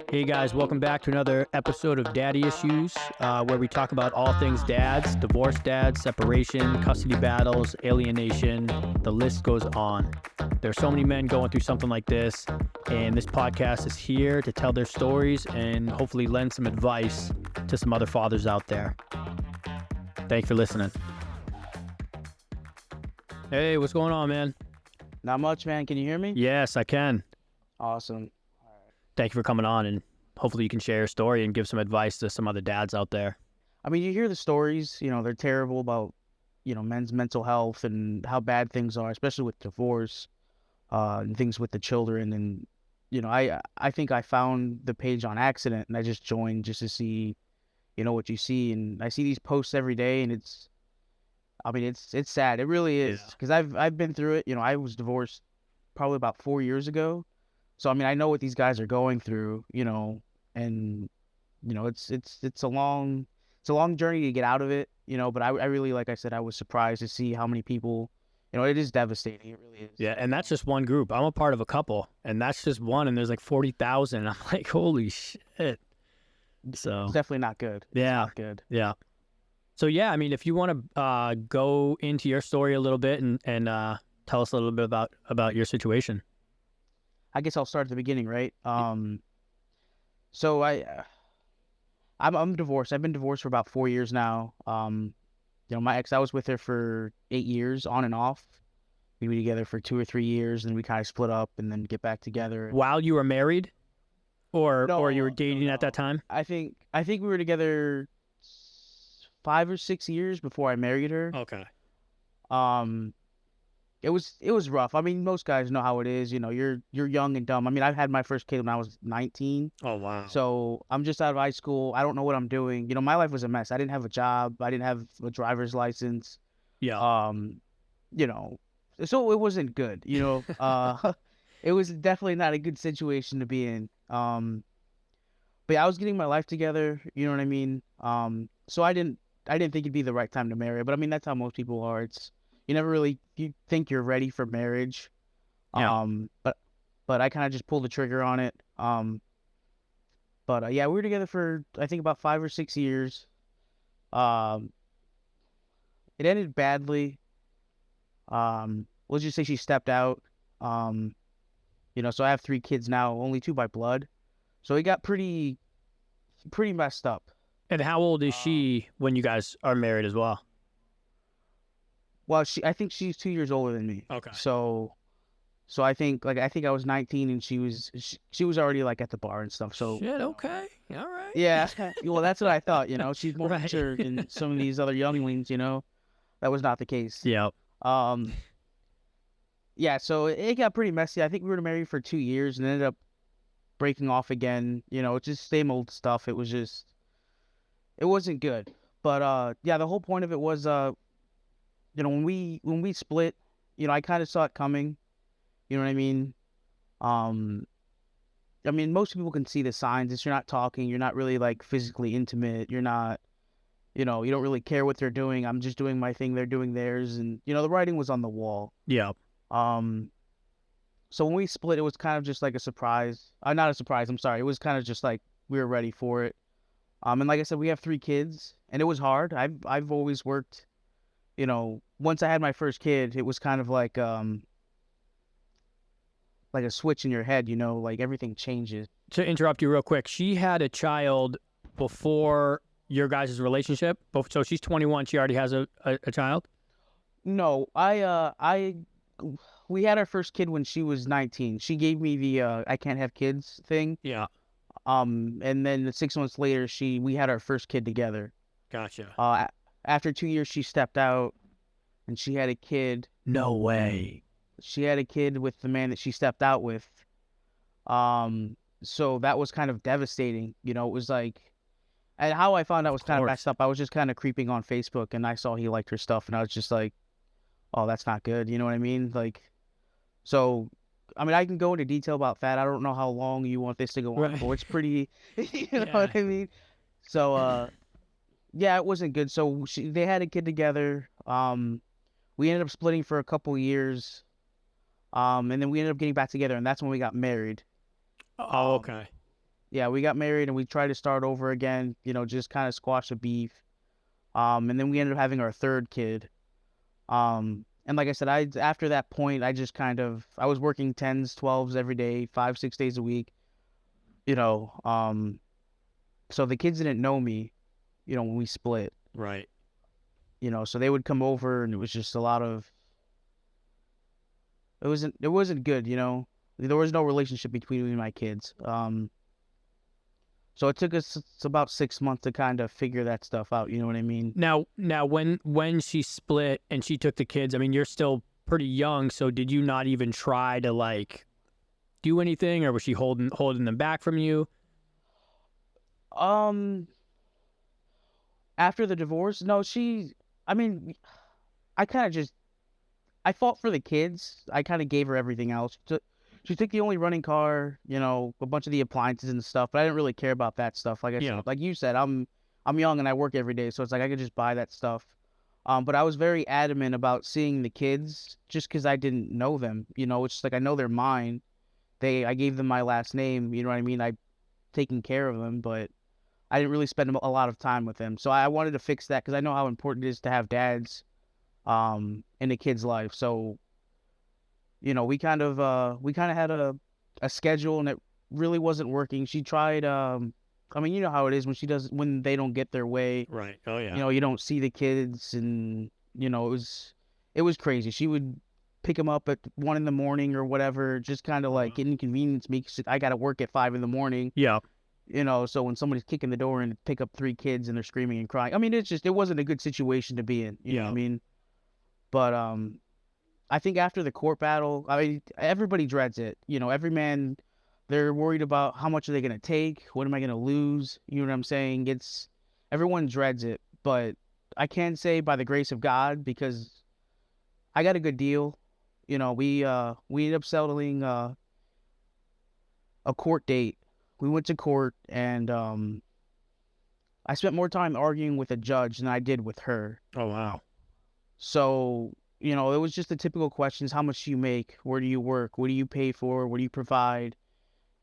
Hey guys, welcome back to another episode of Daddy Issues, where we talk about all things dads, divorced dads, separation, custody battles, alienation. The list goes on. There's so many men going through something like this, and this podcast is here to tell their stories and hopefully lend some advice to some other fathers out there. Thanks for listening. Hey, what's going on, man? Not much, man. Can you hear me? Yes, I can. Awesome. Thank you for coming on, and hopefully you can share your story and give some advice to some other dads out there. I mean, you hear the stories, they're terrible about, men's mental health and how bad things are, especially with divorce, and things with the children. And, I think I found the page on accident and I just joined just to see, what you see. And I see these posts every day and it's sad. It really is. Yeah. Because I've been through it. I was divorced probably about 4 years ago. So, I mean, I know what these guys are going through, and it's a long journey to get out of it, but I really, like I said, I was surprised to see how many people, it is devastating. It really is. Yeah, and that's just one group. I'm a part of a couple, and that's just one, and there's like 40,000. I'm like, holy shit. So It's definitely not good. yeah, It's not good. yeah. So yeah, I mean, if you want to go into your story a little bit and tell us a little bit about your situation. I guess I'll start at the beginning, right? So I'm divorced. I've been divorced for about 4 years now. My ex, I was with her for 8 years on and off. We were together for 2 or 3 years, and we kind of split up and then get back together. While you were married, or you were No, dating at no. that time? I think we were together 5 or 6 years before I married her. Okay. Um, it was rough. I mean, most guys know how it is. You're young and dumb. I mean, I had my first kid when I was 19. Oh wow. So I'm just out of high school. I don't know what I'm doing. My life was a mess. I didn't have a job. I didn't have a driver's license. Yeah. Um, you know, so it wasn't good. It was definitely not a good situation to be in. But yeah, I was getting my life together. You know what I mean? So I didn't think it'd be the right time to marry. But I mean, that's how most people are. You never really you think you're ready for marriage. Yeah. But I kind of just pulled the trigger on it. But yeah, we were together for I think about 5 or 6 years. Um, it ended badly. Let's just say she stepped out. Um, so I have 3 kids now, only two by blood. So it got pretty messed up. And how old is Um, she when you guys are married as well? well, I think she's 2 years older than me. Okay. So I think I was 19 and she was already like at the bar and stuff. So Shit. Okay. All right. yeah, well, that's what I thought. She's more Right. mature than some of these other younglings. That was not the case. Yeah. Um, yeah, so it got pretty messy. I think we were married for 2 years and ended up breaking off again. It's just same old stuff. It wasn't good. But yeah, the whole point of it was when we split, I kind of saw it coming. You know what I mean? Um, I mean, most people can see the signs. You're not talking. You're not really like physically intimate. You're not, you don't really care what they're doing. I'm just doing my thing. They're doing theirs. And, the writing was on the wall. Yeah. Um, so when we split, it was kind of just like a surprise. Not a surprise. I'm sorry. It was kind of just like we were ready for it. And like I said, we have 3 kids and it was hard. I've always worked, once I had my first kid, it was kind of like a switch in your head, like everything changes. To interrupt you real quick, she had a child before your guys' relationship. So she's 21. She already has a child. No, we had our first kid when she was 19. She gave me the I can't have kids thing. Yeah. And then 6 months later, we had our first kid together. Gotcha. After 2 years, she stepped out, and she had a kid. No way. She had a kid with the man that she stepped out with. So that was kind of devastating. It was like, and how I found out was kind of messed up. I was just kind of creeping on Facebook, and I saw he liked her stuff, and I was just like, oh, that's not good. You know what I mean? Like, so, I mean, I can go into detail about that. I don't know how long you want this to go on for. It's pretty, you know what I mean? So, yeah, it wasn't good. So they had a kid together. We ended up splitting for a couple years. And then we ended up getting back together, and that's when we got married. Oh, okay. Yeah, we got married and we tried to start over again, just kind of squash the beef. And then we ended up having our third kid. And like I said, after that point, I was working 10s, 12s every day, 5, 6 days a week, you know. So the kids didn't know me, when we split, Right. so they would come over and it was just a lot of, it wasn't good, There was no relationship between me and my kids. So it took us about 6 months to kind of figure that stuff out. You know what I mean? Now, when she split and she took the kids, I mean, you're still pretty young, so did you not even try to like do anything, or was she holding them back from you? Um, After the divorce, no, I mean, I kind of just, I fought for the kids. I kind of gave her everything else. She took the only running car, a bunch of the appliances and stuff, but I didn't really care about that stuff. Yeah. Like you said, I'm young and I work every day, so it's like I could just buy that stuff. But I was very adamant about seeing the kids just because I didn't know them. It's just like I know they're mine. I gave them my last name. You know what I mean? I taking care of them, but I didn't really spend a lot of time with them. So I wanted to fix that because I know how important it is to have dads in a kid's life. So we kind of had a schedule and it really wasn't working. She tried I mean, you know how it is when they don't get their way. Right. Oh yeah. You don't see the kids and it was crazy. She would pick them up at 1 in the morning or whatever, just kind of like inconvenience me 'cause I got to work at 5 in the morning. Yeah. So when somebody's kicking the door and pick up 3 kids and they're screaming and crying, I mean, it wasn't a good situation to be in. You know what I mean? But I think after the court battle, I mean, everybody dreads it. Every man, they're worried about how much are they going to take? What am I going to lose? You know what I'm saying? Everyone dreads it, but I can say by the grace of God, because I got a good deal. We ended up settling a court date. We went to court and I spent more time arguing with a judge than I did with her. Oh wow. So, it was just the typical questions. How much do you make? Where do you work? What do you pay for? What do you provide?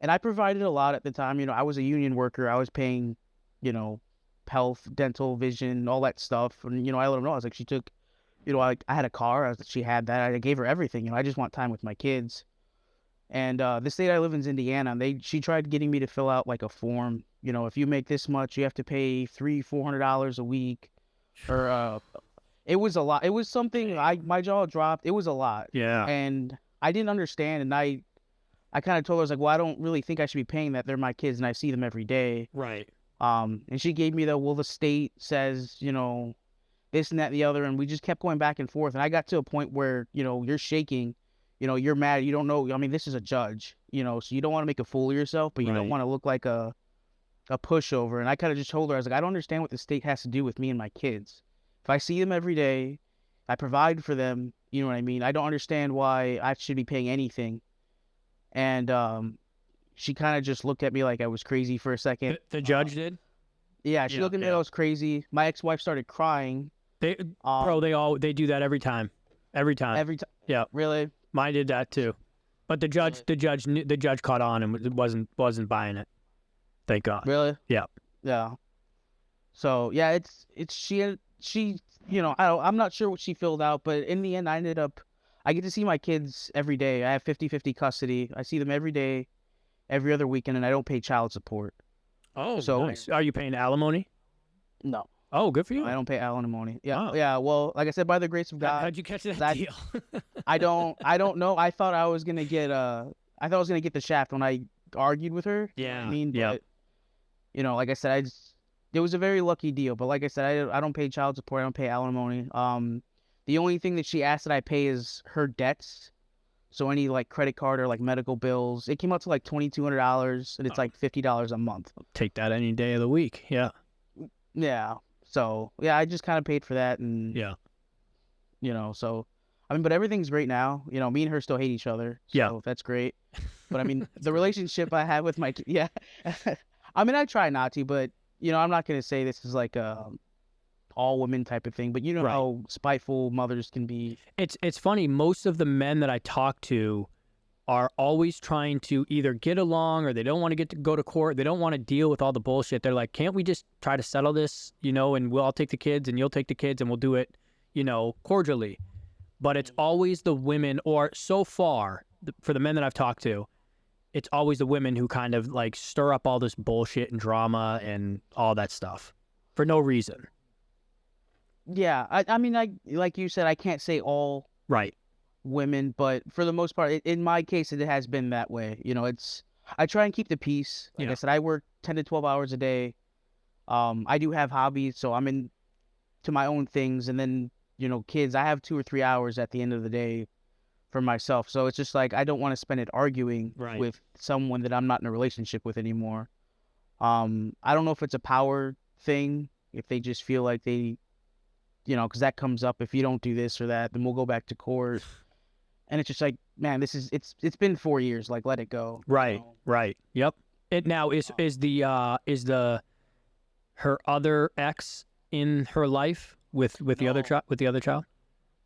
And I provided a lot at the time. I was a union worker. I was paying, health, dental, vision, all that stuff. And, I let them know. I was like, she took, I had a car. She had that. I gave her everything. I just want time with my kids. And the state I live in is Indiana. And she tried getting me to fill out like a form. If you make this much, you have to pay $300-$400 a week, or it was a lot. It was something my jaw dropped. It was a lot. Yeah. And I didn't understand. And I kind of told her, I was like, well, I don't really think I should be paying that. They're my kids and I see them every day. Right. And she gave me the state says, this and that and the other. And we just kept going back and forth. And I got to a point where, you're shaking, you're mad. You don't know. I mean, this is a judge, so you don't want to make a fool of yourself, but you don't want to look like a pushover. And I kind of just told her, I was like, I don't understand what the state has to do with me and my kids. If I see them every day, I provide for them, you know what I mean? I don't understand why I should be paying anything. And she kind of just looked at me like I was crazy for a second. The judge did? Yeah, she looked at me like I was crazy. My ex-wife started crying. They do that every time. Every time. Every time. Yeah. Really? Mine did that too. But the judge caught on and wasn't buying it. Thank God. Really? Yeah. Yeah. So, yeah, she, I'm not sure what she filled out, but in the end, I get to see my kids every day. I have 50-50 custody. I see them every day, every other weekend, and I don't pay child support. Oh, so nice. Are you paying alimony? No. Oh, good for you. I don't pay alimony. Yeah. Oh. Yeah. Well, like I said, by the grace of God. How'd you catch that deal? I don't know. I thought I was gonna get the shaft when I argued with her. Yeah. I mean, yeah. But, like I said, it was a very lucky deal. But like I said, I don't pay child support. I don't pay alimony. The only thing that she asked that I pay is her debts. So any like credit card or like medical bills, it came out to like $2,200, and it's like $50 a month. I'll take that any day of the week. Yeah. Yeah. So yeah, I just kind of paid for that, and yeah. So I mean, but everything's great now. Me and her still hate each other. So yeah. That's great. But I mean, the relationship I have with my yeah. I mean, I try not to, but I'm not gonna say this is like a all women type of thing. But right. how spiteful mothers can be. It's funny. Most of the men that I talk to are always trying to either get along or they don't want to go to court. They don't want to deal with all the bullshit. They're like, can't we just try to settle this, and we'll all take the kids and you'll take the kids and we'll do it, cordially. But it's always the women, or so far, for the men that I've talked to, it's always the women who kind of like stir up all this bullshit and drama and all that stuff for no reason. Yeah, I mean, like you said, I can't say all Right. women, but for the most part, in my case, it has been that way. I try and keep the peace. Like I said, I work 10 to 12 hours a day. I do have hobbies, so I'm into my own things, and then kids. I have 2 or 3 hours at the end of the day for myself. So it's just like I don't want to spend it arguing with someone that I'm not in a relationship with anymore. I don't know if it's a power thing, if they just feel like they, because that comes up. If you don't do this or that, then we'll go back to court. And it's just like, man, it's been 4 years. Like, let it go. Right. Right. Yep. It now is her other ex in her life with the other child.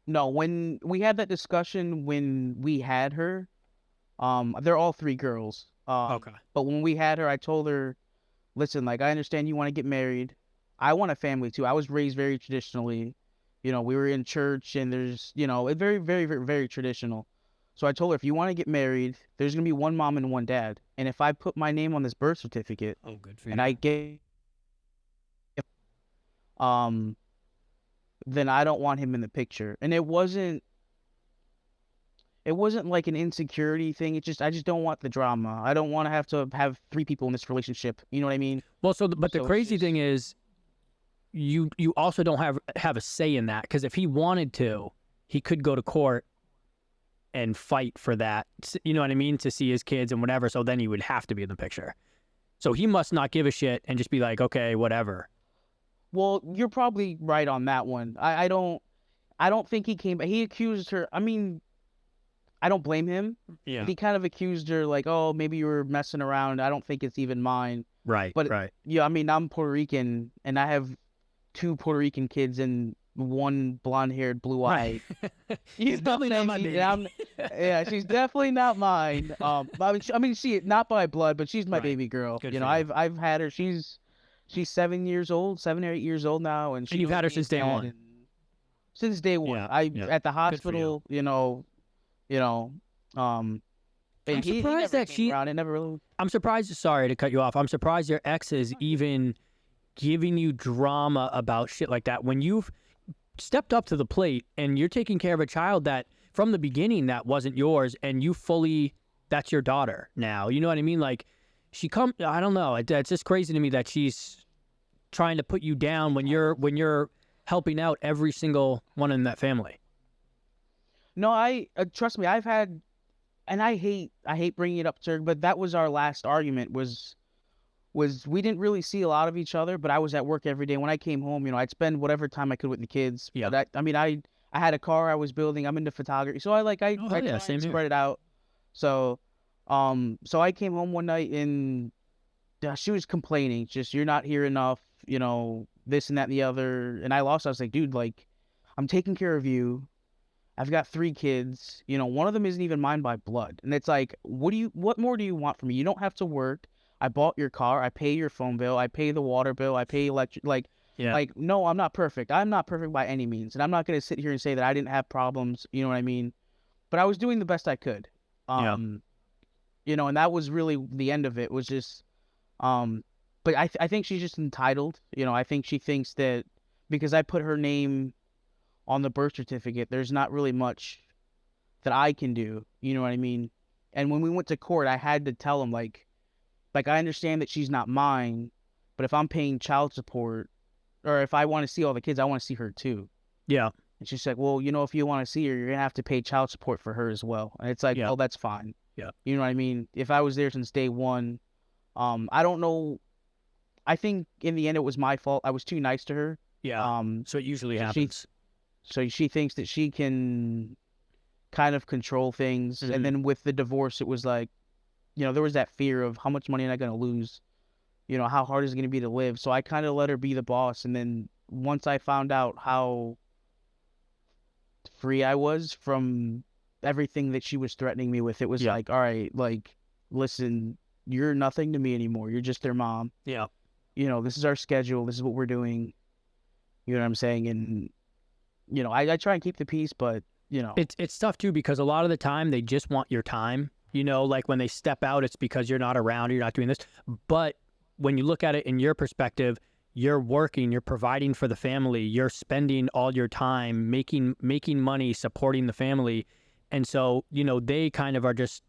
No, when we had that discussion when we had her, they're all 3 girls. Okay. But when we had her, I told her, listen, like, I understand you want to get married. I want a family too. I was raised very traditionally. We were in church, and there's, it's very, very, very, very traditional. So I told her, if you want to get married, there's going to be one mom and one dad. And if I put my name on this birth certificate, good for you. And I get, then I don't want him in the picture. And it wasn't like an insecurity thing. I just don't want the drama. I don't want to have 3 people in this relationship. You know what I mean? Well, but the crazy thing is, you also don't have a say in that, because if he wanted to, he could go to court and fight for that. You know what I mean? To see his kids and whatever. So then he would have to be in the picture. So he must not give a shit and just be like, okay, whatever. Well, you're probably right on that one. I don't think he came. He accused her. I mean, I don't blame him. Yeah. He kind of accused her like, oh, maybe you were messing around. I don't think it's even mine. Right. But right. Yeah, I mean, I'm Puerto Rican, and I have 2 Puerto Rican kids and 1 blonde-haired, blue-eyed. Right. She's definitely not my baby. Yeah, she's definitely not mine. I mean, she not by blood, but she's my baby girl. Good I've had her. She's 7 years old, 7 or 8 years old now, and you've had her since day one. Since day one. Yeah. At the hospital, and I'm surprised that she. Around. It never really. I'm surprised. Sorry to cut you off. I'm surprised your ex is even giving you drama about shit like that when you've stepped up to the plate and you're taking care of a child that from the beginning that wasn't yours, and that's your daughter now. You know what I mean? Like, I don't know. It's just crazy to me that she's trying to put you down when you're helping out every single one in that family. No, trust me. I've had, and I hate bringing it up to her, but that was our last argument. Was we didn't really see a lot of each other, but I was at work every day. When I came home, I'd spend whatever time I could with the kids. Yeah. But I had a car I was building. I'm into photography, so I try and spread it out. So, so I came home one night and she was complaining, just, you're not here enough, this and that and the other. And I was like, dude, like, I'm taking care of you. I've got 3 kids. One of them isn't even mine by blood. And it's like, what more do you want from me? You don't have to work. I bought your car. I pay your phone bill. I pay the water bill. I pay electric. Like, no, I'm not perfect. I'm not perfect by any means. And I'm not going to sit here and say that I didn't have problems. You know what I mean? But I was doing the best I could. And that was really the end of it, was just, but I think she's just entitled. I think she thinks that because I put her name on the birth certificate, there's not really much that I can do. You know what I mean? And when we went to court, I had to tell him, like, I understand that she's not mine, but if I'm paying child support, or if I want to see all the kids, I want to see her too. Yeah. And she's like, well, if you want to see her, you're going to have to pay child support for her as well. And it's like, oh, that's fine. Yeah. You know what I mean? If I was there since day one, I don't know. I think in the end, it was my fault. I was too nice to her. Yeah. So it usually happens. So she thinks that she can kind of control things. Mm-hmm. And then with the divorce, it was like, there was that fear of how much money am I going to lose? How hard is it going to be to live? So I kind of let her be the boss. And then once I found out how free I was from everything that she was threatening me with. It was like, all right, like, listen, you're nothing to me anymore. You're just their mom. Yeah. This is our schedule. This is what we're doing. You know what I'm saying? And, I try and keep the peace, but, It's tough too, because a lot of the time they just want your time. Like when they step out, it's because you're not around, you're not doing this. But when you look at it in your perspective, you're working, you're providing for the family, you're spending all your time making money, supporting the family. And so, they kind of are just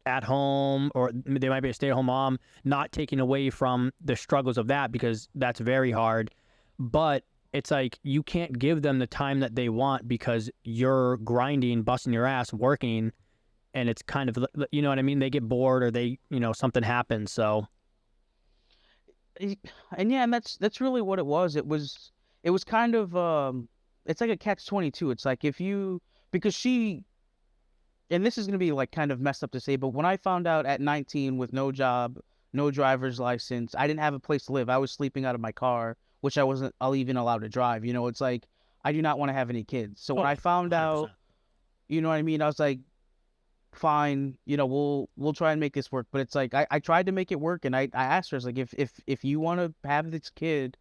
at home, or they might be a stay-at-home mom, not taking away from the struggles of that, because that's very hard. But it's like you can't give them the time that they want because you're grinding, busting your ass, working, and it's kind of, you know what I mean? They get bored, or they, something happens. So and yeah, and that's really what it was. It was kind of it's like a catch-22. It's like because she, and this is going to be like kind of messed up to say, but when I found out at 19 with no job, no driver's license, I didn't have a place to live. I was sleeping out of my car, which I wasn't even allowed to drive. It's like, I do not want to have any kids. So when I found 100%. out, you know what I mean? I was like, fine, we'll try and make this work. But it's like, I tried to make it work, and I asked her, I was like, if you want to have this kid,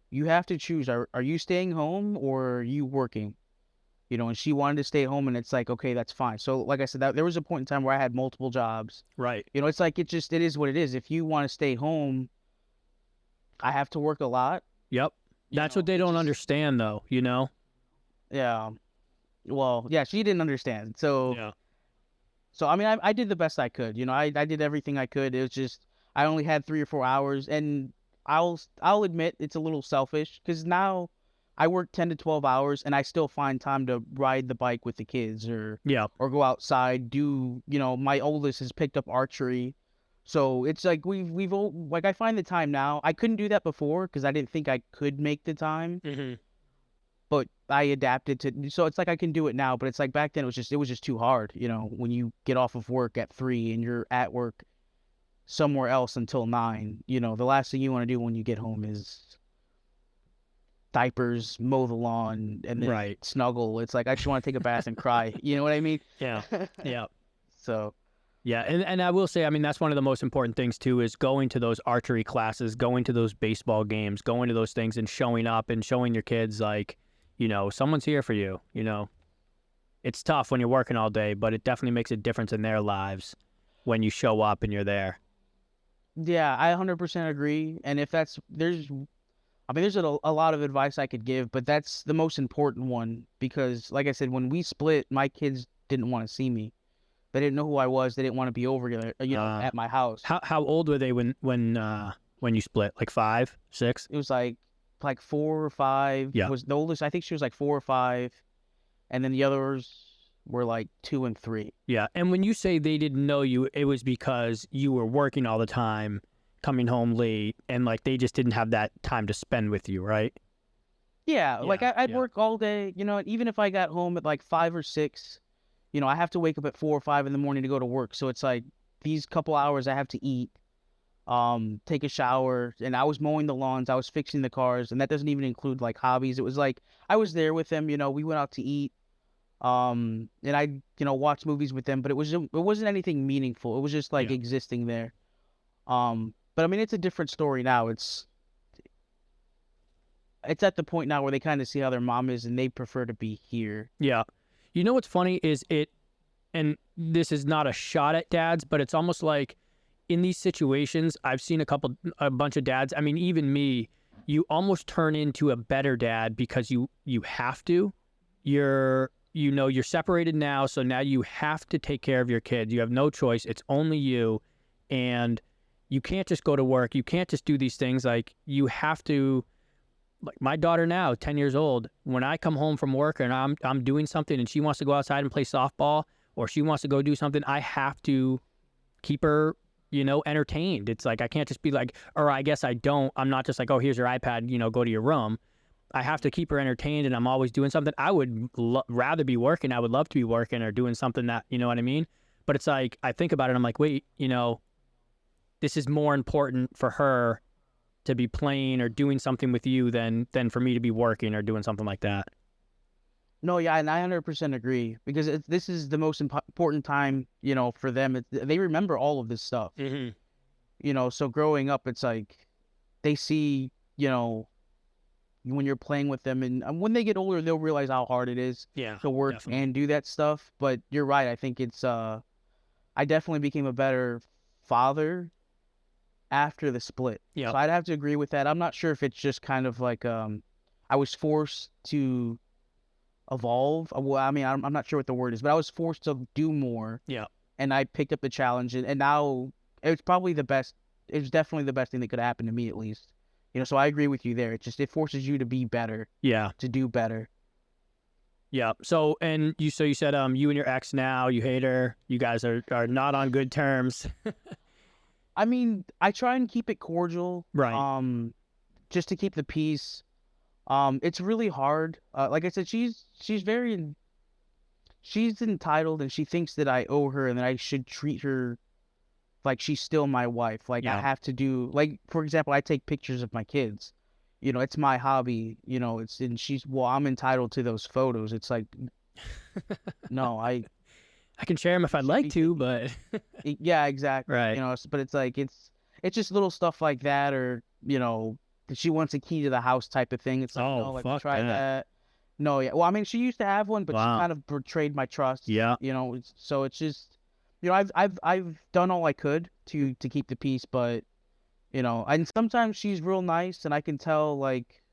you have to choose. Are you staying home or are you working? And she wanted to stay home, and it's like, okay, that's fine. So like I said, there was a point in time where I had multiple jobs. Right. It's like, it is what it is. If you want to stay home, I have to work a lot. Yep. That's what they don't understand, though, Yeah. Well, yeah, she didn't understand. So, Yeah. I mean, I did the best I could. I did everything I could. It was just, I only had 3 or 4 hours, and I'll admit it's a little selfish, because now I work 10 to 12 hours, and I still find time to ride the bike with the kids, or Yeah. go outside. My oldest has picked up archery. So it's like like, I find the time now. I couldn't do that before because I didn't think I could make the time, Mm-hmm. but I adapted to. So it's like I can do it now, but it's like back then it was just too hard. When you get off of work at 3 and you're at work somewhere else until 9. The last thing you want to do when you get home is diapers, mow the lawn, and then snuggle. It's like, I just want to take a bath and cry. You know what I mean? Yeah. Yeah. So. Yeah, and I will say, I mean, that's one of the most important things too, is going to those archery classes, going to those baseball games, going to those things, and showing up and showing your kids, like, someone's here for you. It's tough when you're working all day, but it definitely makes a difference in their lives when you show up and you're there. Yeah, I 100% agree. And if there's a lot of advice I could give, but that's the most important one, because like I said, when we split, my kids didn't want to see me. They didn't know who I was. They didn't want to be over there, at my house. How old were they when you split? Like 5, 6? It was like 4 or 5. Yeah. Was the oldest. I think she was like 4 or 5, and then the others were like 2 and 3. Yeah, and when you say they didn't know you, it was because you were working all the time, coming home late, and like they just didn't have that time to spend with you, right? Yeah, like I'd work all day, even if I got home at like 5 or 6. I have to wake up at 4 or 5 in the morning to go to work. So it's like these couple hours I have to eat, take a shower, and I was mowing the lawns, I was fixing the cars, and that doesn't even include like hobbies. It was like I was there with them, we went out to eat, and I, watched movies with them, but it wasn't anything meaningful. It was just like existing there. But I mean, it's a different story now. It's at the point now where they kind of see how their mom is, and they prefer to be here. Yeah. You know what's funny is and this is not a shot at dads, but it's almost like in these situations, I've seen a bunch of dads. I mean, even me, you almost turn into a better dad because you have to. You're separated now, so now you have to take care of your kids. You have no choice. It's only you, and you can't just go to work. You can't just do these things. Like, you have to. Like my daughter now, 10 years old, when I come home from work and I'm doing something and she wants to go outside and play softball, or she wants to go do something, I have to keep her, entertained. It's like, I can't just be like, or I guess I don't. I'm not just like, oh, here's your iPad, go to your room. I have to keep her entertained, and I'm always doing something. I would rather be working. I would love to be working or doing something that, you know what I mean? But it's like, I think about it, I'm like, wait, this is more important for her to be playing or doing something with you than for me to be working or doing something like that. No, yeah, and I 100% agree because this is the most important time, for them. They remember all of this stuff, Mm-hmm. So growing up, it's like they see, when you're playing with them, and when they get older, they'll realize how hard it is Yeah, to work definitely. and do that stuff. But you're right. I think I definitely became a better father after the split. Yep. So I'd have to agree with that. I'm not sure if it's just kind of like I was forced to evolve. Well, I mean, I'm not sure what the word is, but I was forced to do more, Yep. and I picked up the challenge, and now it's probably the best. It's definitely the best thing that could happen to me, at least. So I agree with you there. It forces you to be better, Yeah. to do better. Yeah. So you said you and your ex now, you hate her. You guys are not on good terms. I mean, I try and keep it cordial, Right. just to keep the peace. It's really hard. Like I said, she's entitled, and she thinks that I owe her and that I should treat her like she's still my wife. Like I Yeah. have to do, like, for example, I take pictures of my kids. It's my hobby. And I'm entitled to those photos. It's like, no, I can share them if you I'd should like be to, thinking, but yeah, exactly. right. But it's like it's just little stuff like that, or that she wants a key to the house type of thing. It's like, Oh, no, like we fuck tried that. that. No, yeah. Well, I mean, she used to have one, but she Wow. kind of betrayed my trust. Yeah. So it's just, I've done all I could to keep the peace, but and sometimes she's real nice, and I can tell, like,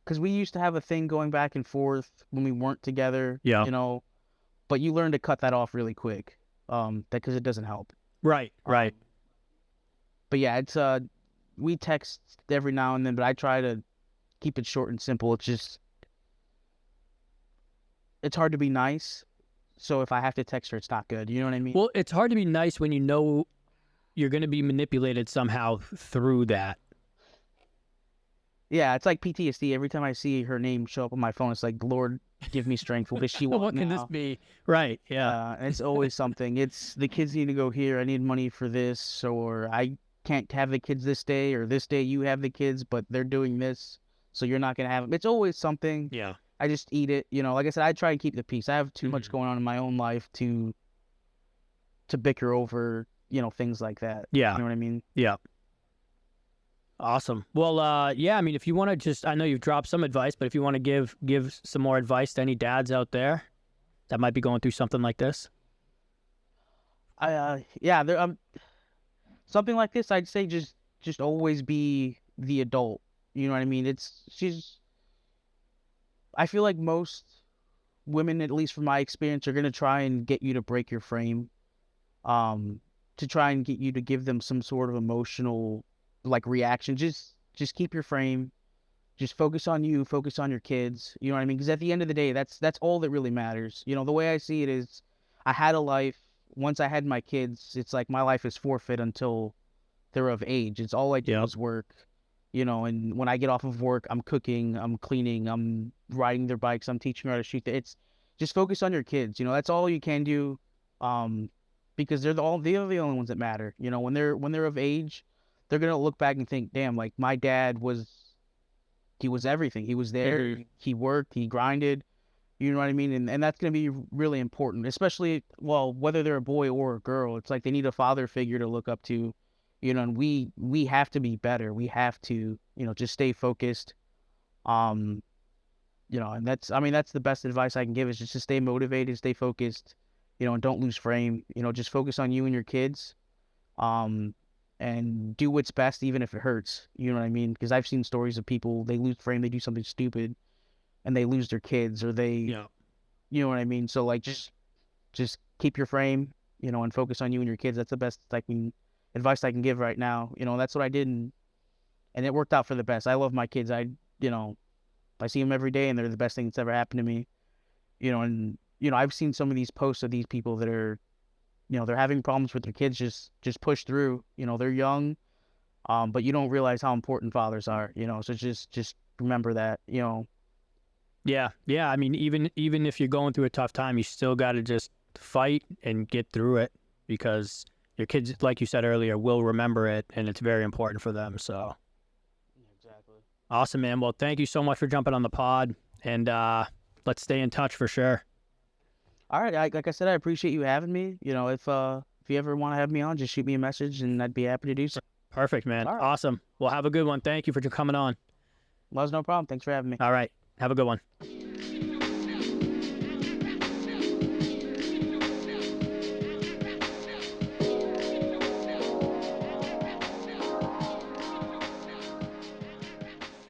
because we used to have a thing going back and forth when we weren't together, Yeah. but you learn to cut that off really quick, because it doesn't help. Right. Right. Um, but yeah, it's we text every now and then, but I try to keep it short and simple. It's hard to be nice, so if I have to text her, it's not good. You know what I mean? Well, it's hard to be nice when you know you're going to be manipulated somehow through that. Yeah, it's like PTSD. Every time I see her name show up on my phone, it's like, Lord, give me strength. What does she want What can this now? be? Right. Yeah. And it's always something. It's the kids need to go here. I need money for this, or I can't have the kids this day, or this day you have the kids, but they're doing this, so you're not gonna have them. It's always something. Yeah. I just eat it. Like I said, I try and keep the peace. I have too much Mhm. going on in my own life to bicker over, things like that. Yeah. You know what I mean? Yeah. Awesome. Well, yeah, I mean, if you want to just, I know you've dropped some advice, but if you want to give some more advice to any dads out there that might be going through something like this. Yeah, there something like this, I'd say just always be the adult. You know what I mean? I feel like most women, at least from my experience, are gonna try and get you to break your frame, um, to try and get you to give them some sort of emotional, like, reaction. Just keep your frame. Just focus on you. Focus on your kids. You know what I mean? Because at the end of the day, that's all that really matters. The way I see it is, I had a life. Once I had my kids, it's like my life is forfeit until they're of age. It's all I do Yep. is work. And when I get off of work, I'm cooking, I'm cleaning, I'm riding their bikes, I'm teaching her how to shoot. It's just focus on your kids. That's all you can do, um, because they're the only ones that matter. When they're of age, they're gonna look back and think, damn, like my dad he was everything. He was there. Hmm. He worked. He grinded. You know what I mean? And that's going to be really important, especially, well, whether they're a boy or a girl. It's like they need a father figure to look up to, and we have to be better. We have to, just stay focused. Um, and I mean, that's the best advice I can give, is just to stay motivated, stay focused, and don't lose frame. Just focus on you and your kids. Um, and do what's best, even if it hurts. You know what I mean? Because I've seen stories of people, they lose frame, they do something stupid, and they lose their kids, or Yeah. you know what I mean? So, like, just keep your frame, and focus on you and your kids. That's the best advice I can give right now. That's what I did, and it worked out for the best. I love my kids. You know, I see them every day, and they're the best thing that's ever happened to me. And I've seen some of these posts of these people that are, they're having problems with their kids. Just push through. They're young, but you don't realize how important fathers are. So just remember that. Yeah. Yeah. I mean, even if you're going through a tough time, you still got to just fight and get through it, because your kids, like you said earlier, will remember it, and it's very important for them. So Exactly. awesome, man. Well, thank you so much for jumping on the pod, and let's stay in touch for sure. All right, like I said, I appreciate you having me. You know, if you ever want to have me on, just shoot me a message, and I'd be happy to do so. Perfect, man. All right. Awesome. Well, have a good one. Thank you for coming on. Well, no problem. Thanks for having me. All right. Have a good one.